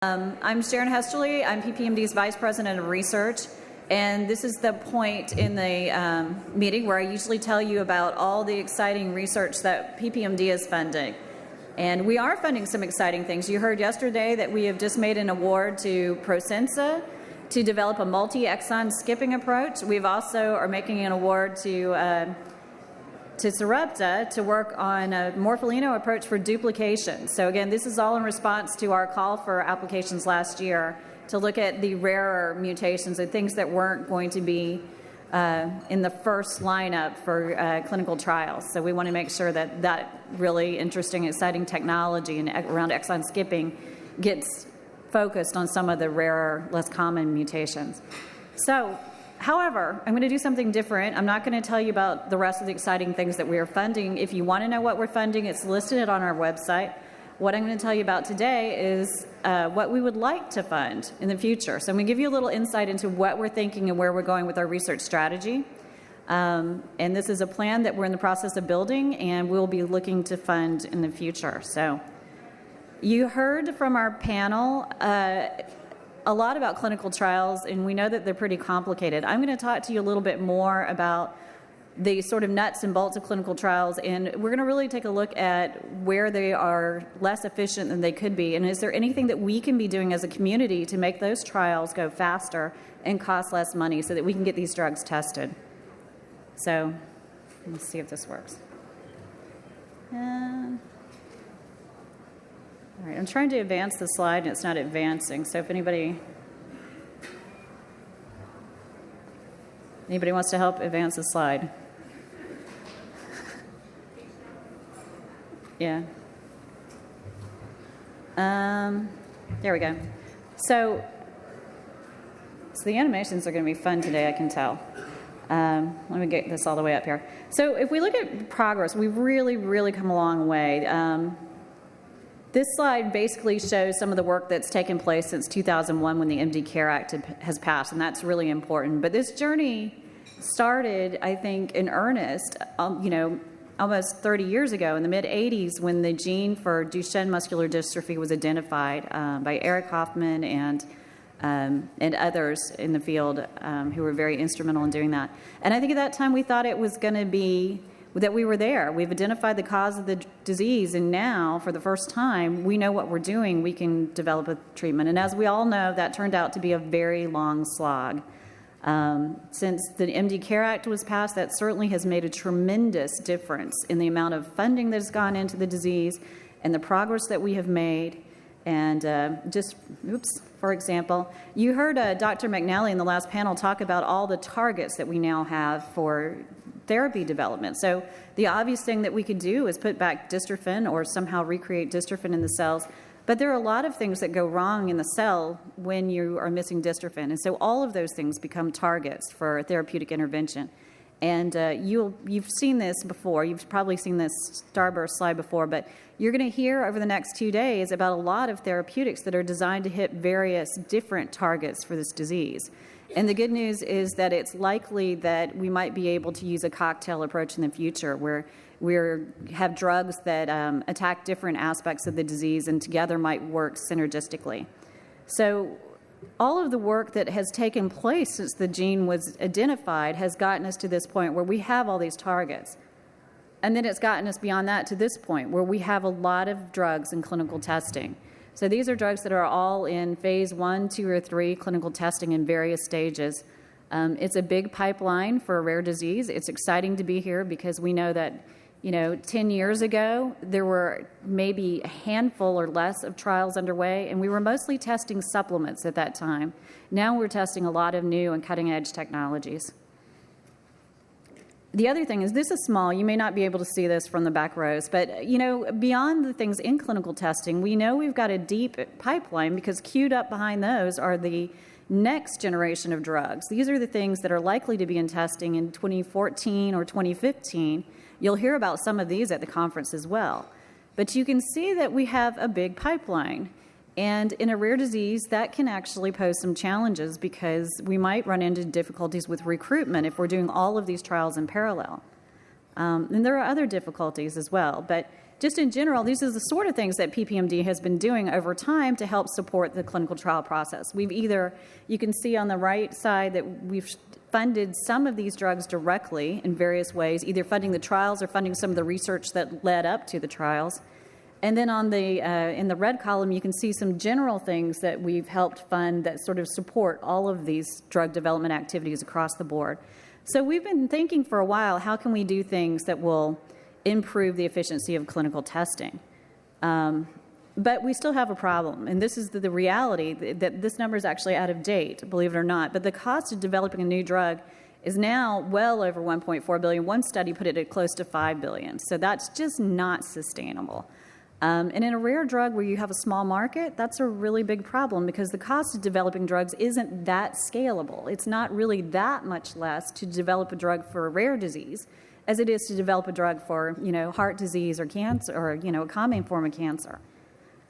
I'm Sharon Hesterlee. I'm PPMD's Vice President of Research, and this is the point in the meeting where I usually tell you about all the exciting research that PPMD is funding. And we are funding some exciting things. You heard yesterday that we have just made an award to Prosensa to develop a multi-exon skipping approach. We've also are making an award to Sarepta to work on a morpholino approach for duplication. So again, this is all in response to our call for applications last year to look at the rarer mutations and things that weren't going to be in the first lineup for clinical trials. So we want to make sure that that really interesting, exciting technology and around exon skipping gets focused on some of the rarer, less common mutations. So, however, I'm going to do something different. I'm not going to tell you about the rest of the exciting things that we are funding. If you want to know what we're funding, it's listed on our website. What I'm going to tell you about today is what we would like to fund in the future. So I'm going to give you a little insight into what we're thinking and where we're going with our research strategy. And this is a plan that we're in the process of building, and we'll be looking to fund in the future. So you heard from our panel a lot about clinical trials, and we know that they're pretty complicated. I'm going to talk to you a little bit more about the sort of nuts and bolts of clinical trials, and we're going to really take a look at where they are less efficient than they could be, and is there anything that we can be doing as a community to make those trials go faster and cost less money so that we can get these drugs tested. So let's see if this works. All right, I'm trying to advance the slide, and it's not advancing. So if anybody wants to help advance the slide. Yeah. There we go. So the animations are going to be fun today, I can tell. Let me get this all the way up here. So if we look at progress, we've really come a long way. This slide basically shows some of the work that's taken place since 2001 when the MD Care Act has passed, and that's really important. But this journey started, I think, in earnest, almost 30 years ago in the mid-'80s when the gene for Duchenne muscular dystrophy was identified by Eric Hoffman and others in the field who were very instrumental in doing that. And I think at that time we thought it was going to be that we were there. We've identified the cause of the disease, and now, for the first time, we know what we're doing. We can develop a treatment. And as we all know, that turned out to be a very long slog. Since the MD Care Act was passed, that certainly has made a tremendous difference in the amount of funding that has gone into the disease and the progress that we have made. And for example, you heard Dr. McNally in the last panel talk about all the targets that we now have for therapy development. So the obvious thing that we could do is put back dystrophin or somehow recreate dystrophin in the cells. But there are a lot of things that go wrong in the cell when you are missing dystrophin. And so all of those things become targets for therapeutic intervention. And you've seen this before. You've probably seen this starburst slide before, but you're going to hear over the next 2 days about a lot of therapeutics that are designed to hit various different targets for this disease. And the good news is that it's likely that we might be able to use a cocktail approach in the future where we have drugs that attack different aspects of the disease and together might work synergistically. So all of the work that has taken place since the gene was identified has gotten us to this point where we have all these targets. And then it's gotten us beyond that to this point where we have a lot of drugs in clinical testing. So these are drugs that are all in phase 1, 2, or 3 clinical testing in various stages. It's a big pipeline for a rare disease. It's exciting to be here because we know that 10 years ago, there were maybe a handful or less of trials underway, and we were mostly testing supplements at that time. Now we're testing a lot of new and cutting-edge technologies. The other thing is, this is small. You may not be able to see this from the back rows, but, beyond the things in clinical testing, we know we've got a deep pipeline because queued up behind those are the next generation of drugs. These are the things that are likely to be in testing in 2014 or 2015. You'll hear about some of these at the conference as well. But you can see that we have a big pipeline. And in a rare disease, that can actually pose some challenges because we might run into difficulties with recruitment if we're doing all of these trials in parallel. And there are other difficulties as well. But just in general, these are the sort of things that PPMD has been doing over time to help support the clinical trial process. You can see on the right side that we've funded some of these drugs directly in various ways, either funding the trials or funding some of the research that led up to the trials. And then on the in the red column, you can see some general things that we've helped fund that sort of support all of these drug development activities across the board. So we've been thinking for a while, how can we do things that will improve the efficiency of clinical testing? But we still have a problem, and this is the reality, that this number is actually out of date, believe it or not. But the cost of developing a new drug is now well over $1.4 billion. One study put it at close to $5 billion. So that's just not sustainable. And in a rare drug where you have a small market, that's a really big problem because the cost of developing drugs isn't that scalable. It's not really that much less to develop a drug for a rare disease as it is to develop a drug for, heart disease or cancer or, a common form of cancer.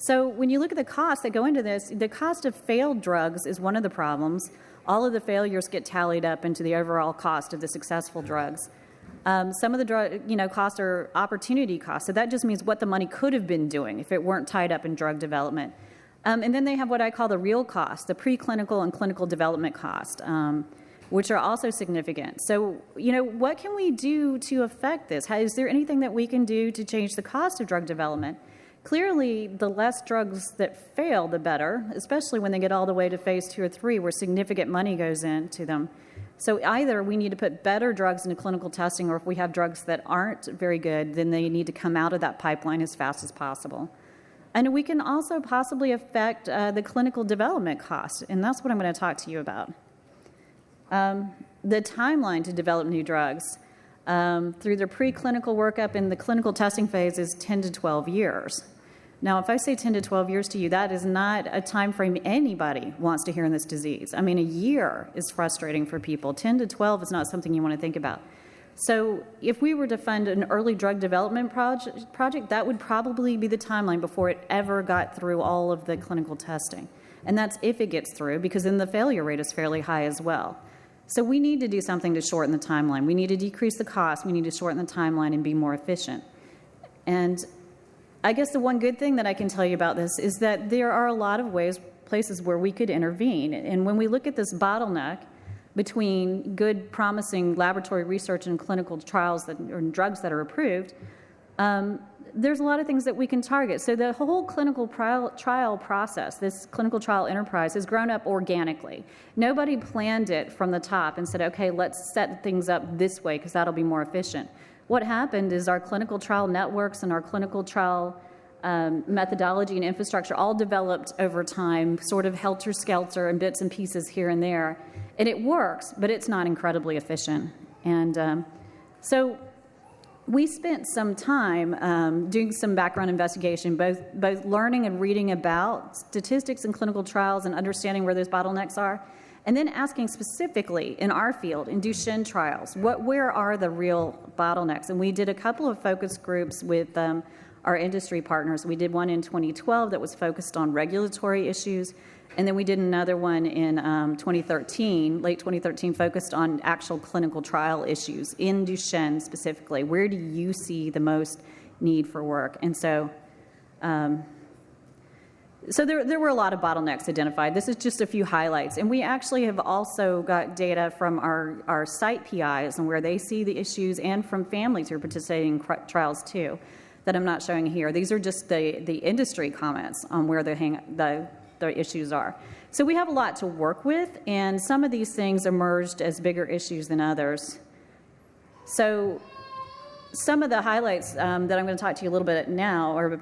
So when you look at the costs that go into this, the cost of failed drugs is one of the problems. All of the failures get tallied up into the overall cost of the successful drugs. Some of the drug, costs are opportunity costs. So that just means what the money could have been doing if it weren't tied up in drug development. And then they have what I call the real cost, the preclinical and clinical development cost, which are also significant. So, what can we do to affect this? Is there anything that we can do to change the cost of drug development? Clearly, the less drugs that fail, the better, especially when they get all the way to phase 2 or 3 where significant money goes into them. So either we need to put better drugs into clinical testing, or if we have drugs that aren't very good, then they need to come out of that pipeline as fast as possible. And we can also possibly affect the clinical development cost, and that's what I'm going to talk to you about. The timeline to develop new drugs through their preclinical workup in the clinical testing phase is 10 to 12 years. Now, if I say 10 to 12 years to you, that is not a time frame anybody wants to hear in this disease. I mean, a year is frustrating for people. 10 to 12 is not something you want to think about. So if we were to fund an early drug development project, that would probably be the timeline before it ever got through all of the clinical testing. And that's if it gets through, because then the failure rate is fairly high as well. So we need to do something to shorten the timeline. We need to decrease the cost. We need to shorten the timeline and be more efficient. And I guess the one good thing that I can tell you about this is that there are a lot of places where we could intervene. And when we look at this bottleneck between good, promising laboratory research and clinical trials or drugs that are approved, there's a lot of things that we can target. So the whole clinical trial process, this clinical trial enterprise, has grown up organically. Nobody planned it from the top and said, okay, let's set things up this way because that'll be more efficient. What happened is our clinical trial networks and our clinical trial methodology and infrastructure all developed over time, sort of helter-skelter and bits and pieces here and there. And it works, but it's not incredibly efficient. And so we spent some time doing some background investigation, both learning and reading about statistics in clinical trials and understanding where those bottlenecks are, and then asking specifically in our field, in Duchenne trials, where are the real bottlenecks? And we did a couple of focus groups with our industry partners. We did one in 2012 that was focused on regulatory issues, and then we did another one in 2013, late 2013, focused on actual clinical trial issues in Duchenne specifically. Where do you see the most need for work? And so there were a lot of bottlenecks identified. This is just a few highlights. And we actually have also got data from our site PIs and where they see the issues, and from families who are participating in trials too, that I'm not showing here. These are just the industry comments on where the issues are. So we have a lot to work with, and some of these things emerged as bigger issues than others. So some of the highlights that I'm going to talk to you a little bit now are,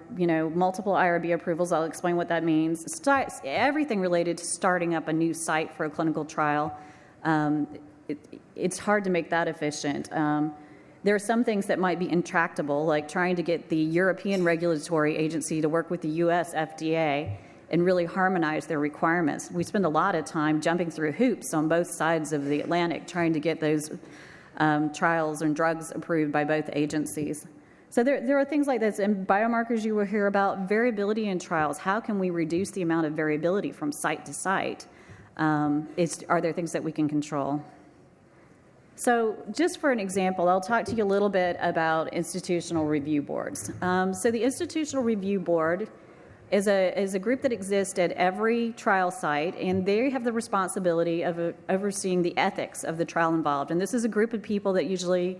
multiple IRB approvals. I'll explain what that means. Everything related to starting up a new site for a clinical trial. It's hard to make that efficient. There are some things that might be intractable, like trying to get the European regulatory agency to work with the U.S. FDA and really harmonize their requirements. We spend a lot of time jumping through hoops on both sides of the Atlantic trying to get those trials and drugs approved by both agencies. So there are things like this. And biomarkers you will hear about, variability in trials. How can we reduce the amount of variability from site to site? Are there things that we can control? So just for an example, I'll talk to you a little bit about institutional review boards. So the institutional review board is a group that exists at every trial site, and they have the responsibility of overseeing the ethics of the trial involved. And this is a group of people that usually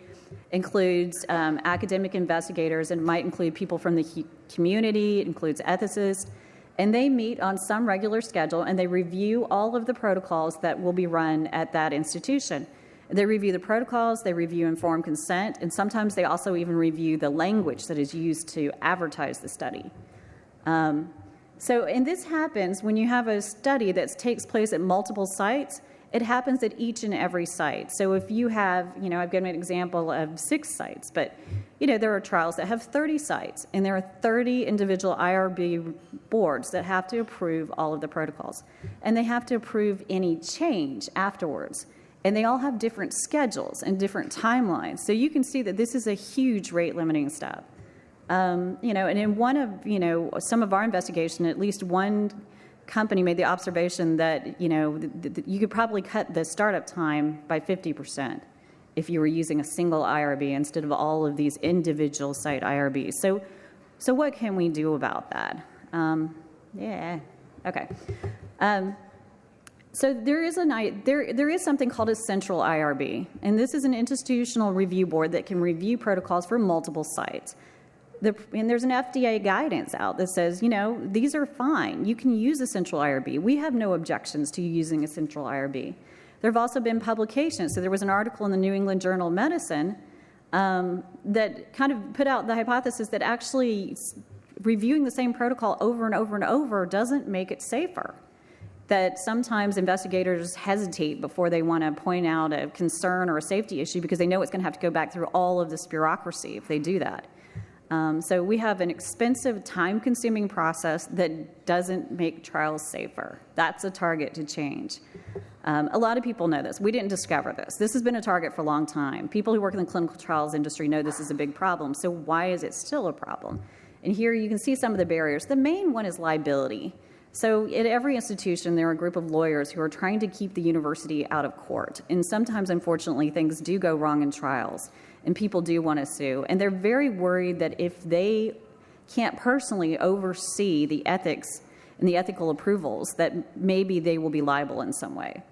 includes academic investigators and might include people from the community, it includes ethicists, and they meet on some regular schedule and they review all of the protocols that will be run at that institution. They review the protocols, they review informed consent, and sometimes they also even review the language that is used to advertise the study. And this happens when you have a study that takes place at multiple sites. It happens at each and every site. So if you have, I've given an example of 6 sites, but, there are trials that have 30 sites, and there are 30 individual IRB boards that have to approve all of the protocols. And they have to approve any change afterwards. And they all have different schedules and different timelines. So you can see that this is a huge rate-limiting step. And in one of, some of our investigation, at least one company made the observation that, you could probably cut the startup time by 50% if you were using a single IRB instead of all of these individual site IRBs. So what can we do about that? Okay. So there is something called a central IRB, and this is an institutional review board that can review protocols for multiple sites. And there's an FDA guidance out that says, these are fine. You can use a central IRB. We have no objections to you using a central IRB. There have also been publications. So there was an article in the New England Journal of Medicine that kind of put out the hypothesis that actually reviewing the same protocol over and over and over doesn't make it safer. That sometimes investigators hesitate before they want to point out a concern or a safety issue because they know it's going to have to go back through all of this bureaucracy if they do that. So we have an expensive, time-consuming process that doesn't make trials safer. That's a target to change. A lot of people know this. We didn't discover this. This has been a target for a long time. People who work in the clinical trials industry know this is a big problem. So why is it still a problem? And here you can see some of the barriers. The main one is liability. So at every institution, there are a group of lawyers who are trying to keep the university out of court. And sometimes, unfortunately, things do go wrong in trials, and people do want to sue. And they're very worried that if they can't personally oversee the ethics and the ethical approvals, that maybe they will be liable in some way.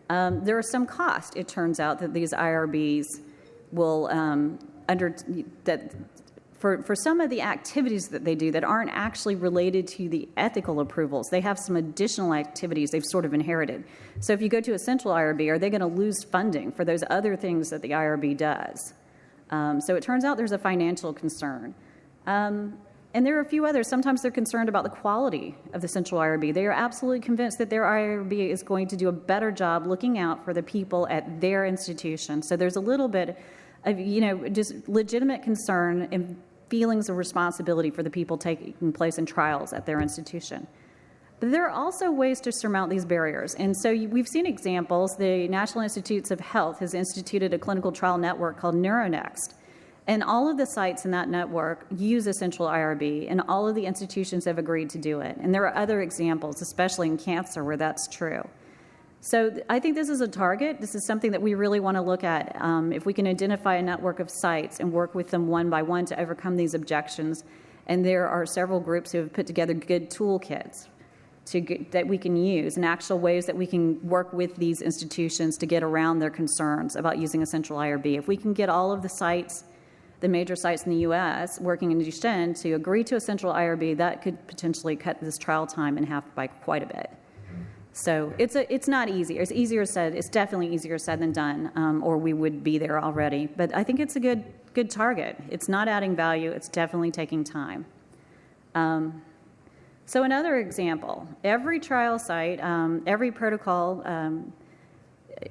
There is some cost, it turns out, that these IRBs will for some of the activities that they do that aren't actually related to the ethical approvals. They have some additional activities they've sort of inherited. So if you go to a central IRB, are they going to lose funding for those other things that the IRB does? So it turns out there's a financial concern. And there are a few others. Sometimes they're concerned about the quality of the central IRB. They are absolutely convinced that their IRB is going to do a better job looking out for the people at their institution. So there's a little bit of, just legitimate concern and feelings of responsibility for the people taking place in trials at their institution. But there are also ways to surmount these barriers. And so we've seen examples. The National Institutes of Health has instituted a clinical trial network called NeuroNext. And all of the sites in that network use a central IRB, and all of the institutions have agreed to do it. And there are other examples, especially in cancer, where that's true. So I think this is a target. This is something that we really want to look at. If we can identify a network of sites and work with them one by one to overcome these objections. And there are several groups who have put together good toolkits that we can use and actual ways that we can work with these institutions to get around their concerns about using a central IRB. If we can get all of the sites, the major sites in the U.S. working in Duchenne to agree to a central IRB, that could potentially cut this trial time in half by quite a bit. So it's not easy. It's easier said. It's definitely easier said than done, or we would be there already. But I think it's a good target. It's not adding value. It's definitely taking time. So another example, every trial site, every protocol,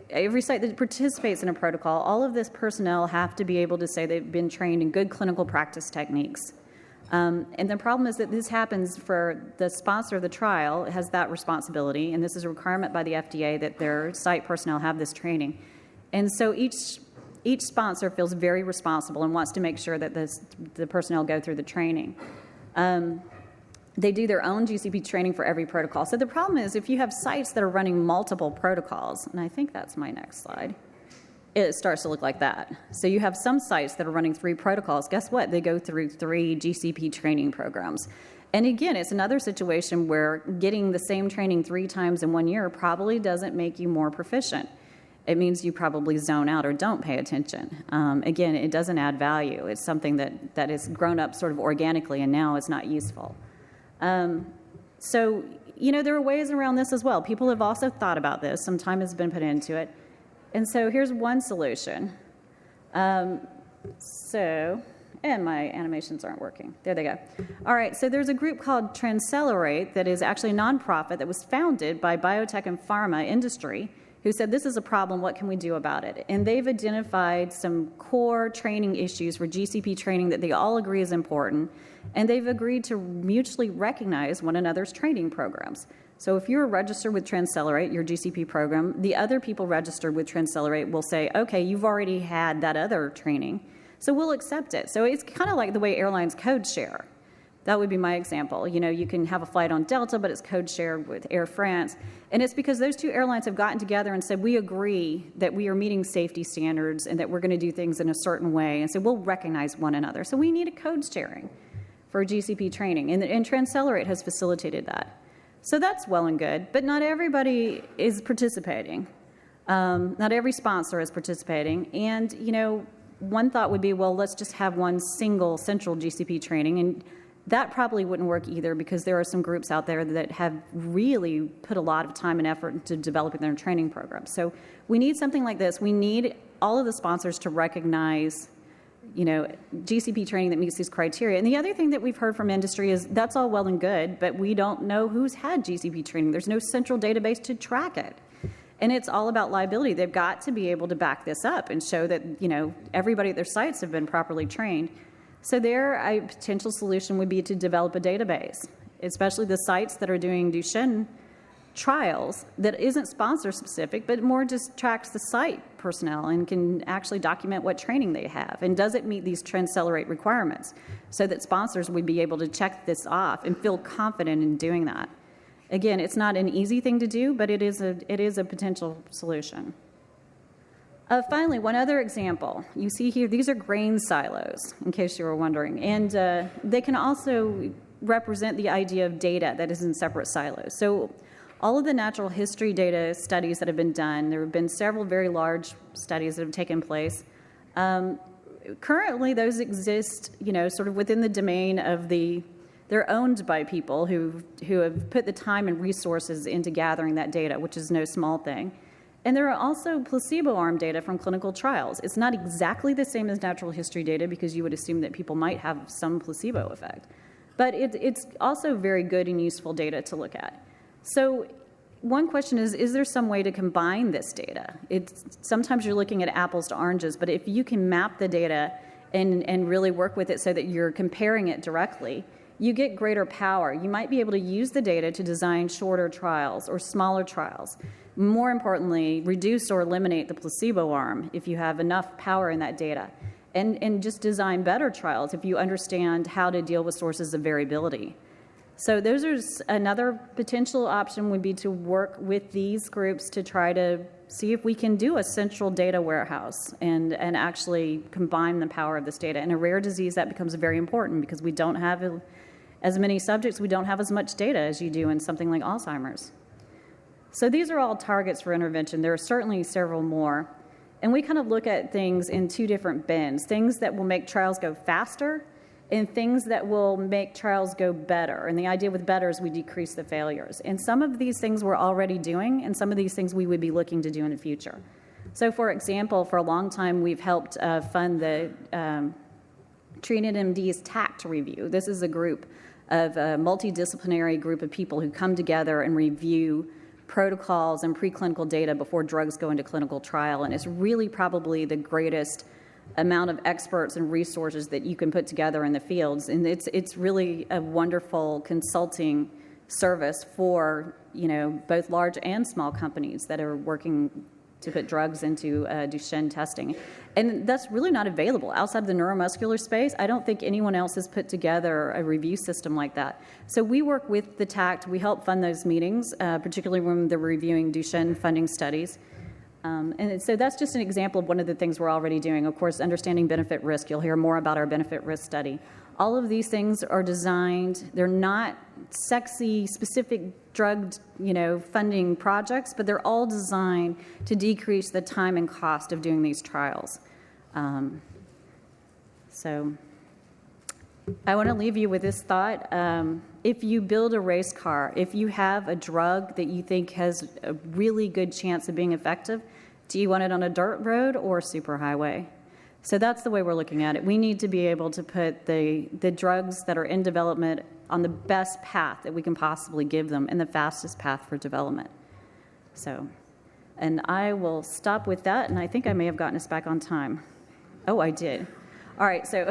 every site that participates in a protocol, all of this personnel have to be able to say they've been trained in good clinical practice techniques. And the problem is that this happens for the sponsor of the trial has that responsibility, and this is a requirement by the FDA that their site personnel have this training. And so each sponsor feels very responsible and wants to make sure that the personnel go through the training. They do their own GCP training for every protocol. So the problem is if you have sites that are running multiple protocols, and I think that's my next slide. it starts to look like that. So you have some sites that are running 3 protocols. Guess what? They go through 3 GCP training programs. And again, it's another situation where getting the same training 3 times in 1 year probably doesn't make you more proficient. It means you probably zone out or don't pay attention. Again, it doesn't add value. It's something that has grown up sort of organically and now it's not useful. So, there are ways around this as well. People have also thought about this. Some time has been put into it. And so here's one solution. And my animations aren't working. There they go. All right, so there's a group called Transcelerate that is actually a nonprofit that was founded by biotech and pharma industry who said, this is a problem, what can we do about it? And they've identified some core training issues for GCP training that they all agree is important, and they've agreed to mutually recognize one another's training programs. So if you're registered with Transcelerate, your GCP program, the other people registered with Transcelerate will say, okay, you've already had that other training, so we'll accept it. So it's kind of like the way airlines code share. That would be my example. You can have a flight on Delta, but it's code shared with Air France. And it's because those 2 airlines have gotten together and said, we agree that we are meeting safety standards and that we're going to do things in a certain way. And so we'll recognize one another. So we need a code sharing for GCP training. And Transcelerate has facilitated that. So that's well and good, but not everybody is participating. Not every sponsor is participating. And, one thought would be, well, let's just have one single central GCP training. And that probably wouldn't work either because there are some groups out there that have really put a lot of time and effort into developing their training programs. So we need something like this. We need all of the sponsors to recognize, GCP training that meets these criteria. And the other thing that we've heard from industry is that's all well and good, but we don't know who's had GCP training. There's no central database to track it. And it's all about liability. They've got to be able to back this up and show that, everybody at their sites have been properly trained. So a potential solution would be to develop a database, especially the sites that are doing Duchenne trials that isn't sponsor specific, but more just tracks the site personnel and can actually document what training they have. And does it meet these Transcelerate requirements so that sponsors would be able to check this off and feel confident in doing that? Again, it's not an easy thing to do, but it is a potential solution. Finally, one other example. You see here, these are grain silos, in case you were wondering. And they can also represent the idea of data that is in separate silos. So all of the natural history data studies that have been done, there have been several very large studies that have taken place. Currently, those exist, sort of within the domain of they're owned by people who have put the time and resources into gathering that data, which is no small thing. And there are also placebo-arm data from clinical trials. It's not exactly the same as natural history data because you would assume that people might have some placebo effect. But it's also very good and useful data to look at. So one question is there some way to combine this data? Sometimes you're looking at apples to oranges, but if you can map the data and really work with it so that you're comparing it directly, you get greater power. You might be able to use the data to design shorter trials or smaller trials. More importantly, reduce or eliminate the placebo arm if you have enough power in that data. And just design better trials if you understand how to deal with sources of variability. So another potential option would be to work with these groups to try to see if we can do a central data warehouse and actually combine the power of this data. In a rare disease, that becomes very important because we don't have as many subjects, we don't have as much data as you do in something like Alzheimer's. So these are all targets for intervention. There are certainly several more. And we kind of look at things in 2 different bins, things that will make trials go faster and things that will make trials go better. And the idea with better is we decrease the failures. And some of these things we're already doing, and some of these things we would be looking to do in the future. So for example, for a long time, we've helped fund the TreatedMD's TACT review. This is a group of a multidisciplinary group of people who come together and review protocols and preclinical data before drugs go into clinical trial. And it's really probably the greatest amount of experts and resources that you can put together in the fields. And it's really a wonderful consulting service for, both large and small companies that are working to put drugs into Duchenne testing. And that's really not available outside of the neuromuscular space. I don't think anyone else has put together a review system like that. So we work with the TACT. We help fund those meetings, particularly when they're reviewing Duchenne funding studies. And so that's just an example of one of the things we're already doing. Of course, understanding benefit risk. You'll hear more about our benefit risk study. All of these things are designed, they're not sexy, specific drug, funding projects, but they're all designed to decrease the time and cost of doing these trials. So I want to leave you with this thought. If you build a race car, if you have a drug that you think has a really good chance of being effective, do you want it on a dirt road or a superhighway? So that's the way we're looking at it. We need to be able to put the drugs that are in development on the best path that we can possibly give them and the fastest path for development. So, and I will stop with that, and I think I may have gotten us back on time. Oh, I did. All right, so...